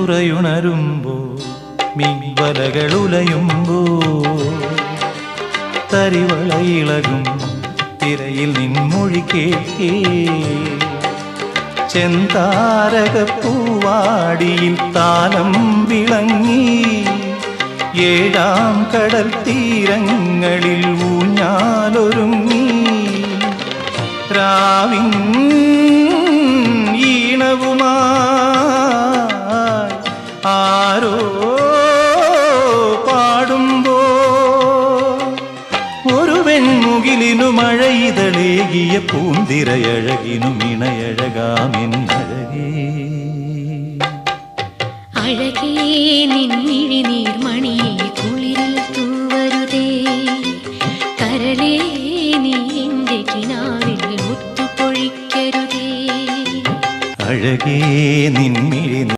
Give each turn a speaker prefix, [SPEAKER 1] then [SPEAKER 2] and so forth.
[SPEAKER 1] തുറയുണരുമ്പോ മീൻവലകളുലയുമ്പോ തരിവളയിളകും തിരയിൽ നിൻമൊഴി കേൾക്കേ ചെന്താരകപ്പൂവാടിയിൽ താലം വിളങ്ങി ഏഴാം കടൽ തീരങ്ങളിൽ ഊഞ്ഞാലൊരുങ്ങി രാവിൻ ഈണവുമായി ആരോ പാടുമ്പോ ഒരു വെൺമുകിലിനു മഴയിതളേകിയ പൂന്തിരയഴകിനും ഇണയഴകാമെന്നഴകേ
[SPEAKER 2] അഴകേ നിൻമിഴി നീർമണിയെ കുളിരിൽ തൂവരുതേ കരളേ നീ എൻ്റെ കിനാവിൽ മുത്തുപൊഴിക്കരുതേ
[SPEAKER 1] അഴകേ നിൻമിഴി